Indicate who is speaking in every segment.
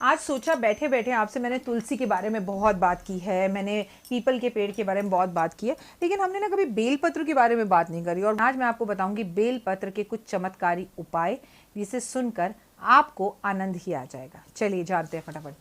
Speaker 1: आज सोचा बैठे बैठे आपसे, मैंने तुलसी के बारे में बहुत बात की है, मैंने पीपल के पेड़ के बारे में बहुत बात की है, लेकिन हमने ना कभी बेलपत्र के बारे में बात नहीं करी। और आज मैं आपको बताऊंगी बेलपत्र के कुछ चमत्कारी उपाय, जिसे सुनकर आपको आनंद ही आ जाएगा। चलिए जानते हैं फटाफट।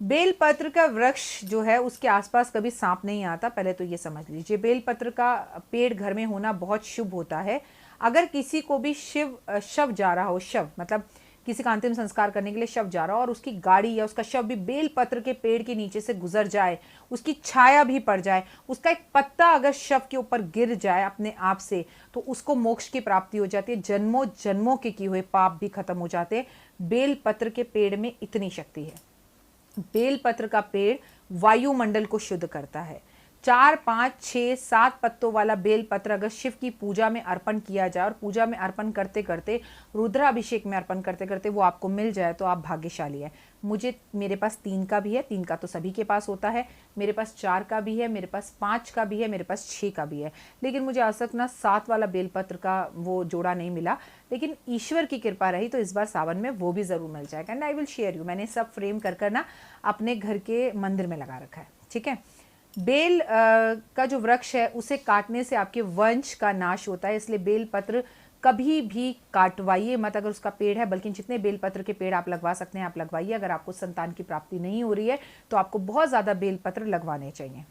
Speaker 1: बेलपत्र का वृक्ष जो है उसके आसपास कभी सांप नहीं आता, पहले तो ये समझ लीजिए। बेलपत्र का पेड़ घर में होना बहुत शुभ होता है। अगर किसी को भी शव जा रहा हो, शव मतलब किसी का अंतिम संस्कार करने के लिए शव जा रहा हो और उसकी गाड़ी या उसका शव भी बेलपत्र के पेड़ के नीचे से गुजर जाए, उसकी छाया भी पड़ जाए, उसका एक पत्ता अगर शव के ऊपर गिर जाए अपने आप से, तो उसको मोक्ष की प्राप्ति हो जाती है। जन्मों जन्मों के किए हुए पाप भी खत्म हो जाते हैं। बेलपत्र के पेड़ में इतनी शक्ति है। बेलपत्र का पेड़ वायुमंडल को शुद्ध करता है। 4, 5, 6, 7 पत्तों वाला बेलपत्र अगर शिव की पूजा में अर्पण किया जाए और पूजा में अर्पण करते करते, रुद्राभिषेक में अर्पण करते करते वो आपको मिल जाए तो आप भाग्यशाली हैं। मेरे पास 3 का भी है, 3 का तो सभी के पास होता है, मेरे पास 4 का भी है, मेरे पास 5 का भी है, मेरे पास 6 का भी है, लेकिन मुझे आज तक ना 7 वाला बेलपत्र का वो जोड़ा नहीं मिला। लेकिन ईश्वर की कृपा रही तो इस बार सावन में वो भी ज़रूर मिल जाएगा and I will share you. मैंने सब फ्रेम कर ना अपने घर के मंदिर में लगा रखा है, ठीक है। बेल का जो वृक्ष है उसे काटने से आपके वंश का नाश होता है, इसलिए बेल पत्र कभी भी काटवाइए मत अगर उसका पेड़ है, बल्कि जितने बेल पत्र के पेड़ आप लगवा सकते हैं आप लगवाइए। अगर आपको संतान की प्राप्ति नहीं हो रही है तो आपको बहुत ज़्यादा बेल पत्र लगवाने चाहिए।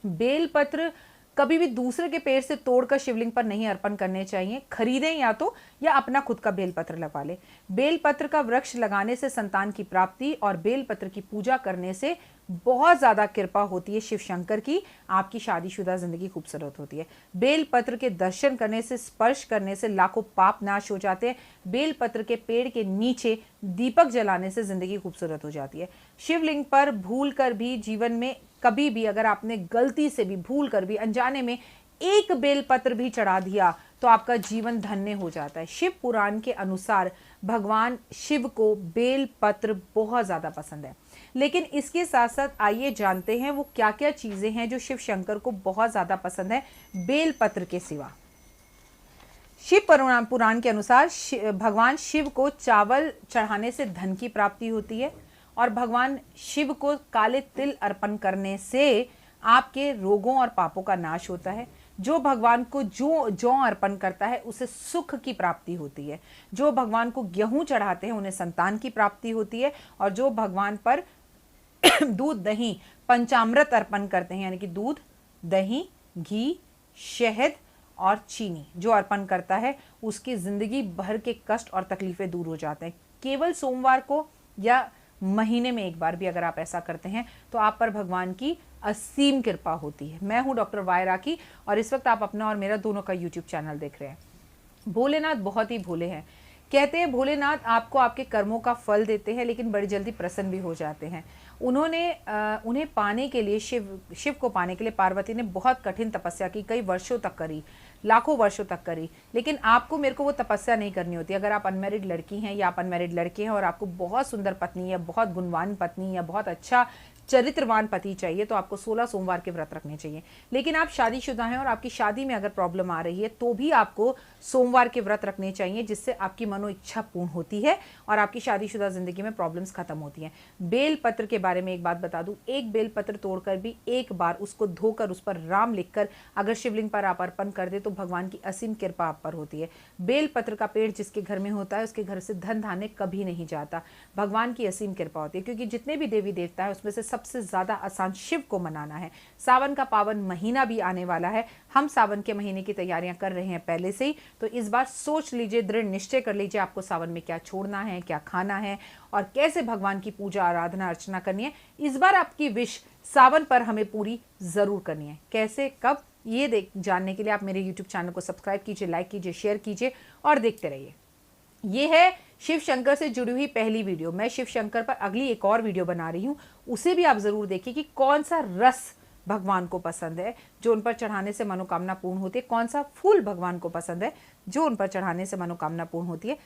Speaker 1: बेल पत्र कभी भी दूसरे के पेड़ से तोड़कर शिवलिंग पर नहीं अर्पण करने चाहिए, खरीदें या तो, या अपना खुद का बेलपत्र लगवा ले। बेलपत्र का वृक्ष लगाने से संतान की प्राप्ति और बेलपत्र की पूजा करने से बहुत ज्यादा कृपा होती है शिव शंकर की, आपकी शादीशुदा जिंदगी खूबसूरत होती है। बेलपत्र के दर्शन करने से, स्पर्श करने से लाखों पाप नाश हो जाते हैं। बेलपत्र के पेड़ के नीचे दीपक जलाने से जिंदगी खूबसूरत हो जाती है। शिवलिंग पर भूल कर भी जीवन में कभी भी अगर आपने गलती से भी भूल कर भी अनजाने में एक बेलपत्र भी चढ़ा दिया तो आपका जीवन धन्य हो जाता है। शिव पुराण के अनुसार भगवान शिव को बेलपत्र बहुत ज्यादा पसंद है। लेकिन इसके साथ साथ आइए जानते हैं वो क्या क्या चीजें हैं जो शिव शंकर को बहुत ज्यादा पसंद है बेलपत्र के सिवा। शिव पुराण के अनुसार भगवान शिव को चावल चढ़ाने से धन की प्राप्ति होती है और भगवान शिव को काले तिल अर्पण करने से आपके रोगों और पापों का नाश होता है। जो भगवान को जौ अर्पण करता है उसे सुख की प्राप्ति होती है। जो भगवान को गेहूं चढ़ाते हैं उन्हें संतान की प्राप्ति होती है। और जो भगवान पर दूध, दही, पंचामृत अर्पण करते हैं, यानी कि दूध, दही, घी, शहद और चीनी जो अर्पण करता है, उसकी जिंदगी भर के कष्ट और तकलीफें दूर हो जाते हैं। केवल सोमवार को या महीने में एक बार भी अगर आप ऐसा करते हैं तो आप पर भगवान की असीम कृपा होती है। मैं हूं डॉक्टर वाई राखी और इस वक्त आप अपना और मेरा दोनों का यूट्यूब चैनल देख रहे हैं। भोलेनाथ बहुत ही भोले हैं। कहते हैं भोलेनाथ आपको आपके कर्मों का फल देते हैं लेकिन बड़ी जल्दी प्रसन्न भी हो जाते हैं। उन्हें पाने के लिए शिव को पाने के लिए पार्वती ने बहुत कठिन तपस्या की, कई वर्षों तक करी, लाखों वर्षों तक करी। लेकिन आपको मेरे को वो तपस्या नहीं करनी होती। अगर आप अनमैरिड लड़की हैं या आप अनमैरिड लड़के हैं और आपको बहुत सुंदर पत्नी या बहुत गुणवान पत्नी या बहुत अच्छा चरित्रवान पति चाहिए तो आपको 16 सोमवार के व्रत रखने चाहिए। लेकिन आप शादीशुदा हैं और आपकी शादी में अगर प्रॉब्लम आ रही है तो भी आपको सोमवार के व्रत रखने चाहिए, जिससे आपकी मनो इच्छा पूर्ण होती है और आपकी शादीशुदा जिंदगी में प्रॉब्लम्स खत्म होती हैं। बेलपत्र के बारे में एक बात बता दूं, एक बेलपत्र तोड़कर भी एक बार उसको धोकर उस पर राम लिखकर अगर शिवलिंग पर आप अर्पण कर दे तो भगवान की असीम कृपा आप पर होती है। बेलपत्र का पेड़ जिसके घर में होता है उसके घर से धन धान्य कभी नहीं जाता। भगवान की असीम कृपा होती है, क्योंकि जितने भी देवी देवता है उसमें से सबसे ज्यादा आसान शिव को मनाना है। सावन का पावन महीना भी आने वाला है। हम सावन के महीने की तैयारियां कर रहे हैं पहले से ही, तो इस बार सोच लीजिए, दृढ़ निश्चय कर लीजिए आपको सावन में क्या छोड़ना है, क्या खाना है और कैसे भगवान की पूजा आराधना अर्चना करनी है। इस बार आपकी विश सावन पर हमें पूरी जरूर करनी है। कैसे, कब, ये जानने के लिए आप मेरे YouTube चैनल को सब्सक्राइब कीजिए, लाइक कीजिए, शेयर कीजिए और देखते रहिए। ये है शिव शंकर से जुड़ी हुई पहली वीडियो। मैं शिव शंकर पर अगली एक और वीडियो बना रही हूँ, उसे भी आप जरूर देखिए कि कौन सा रस भगवान को पसंद है जो उन पर चढ़ाने से मनोकामना पूर्ण होती है, कौन सा फूल भगवान को पसंद है जो उन पर चढ़ाने से मनोकामना पूर्ण होती है।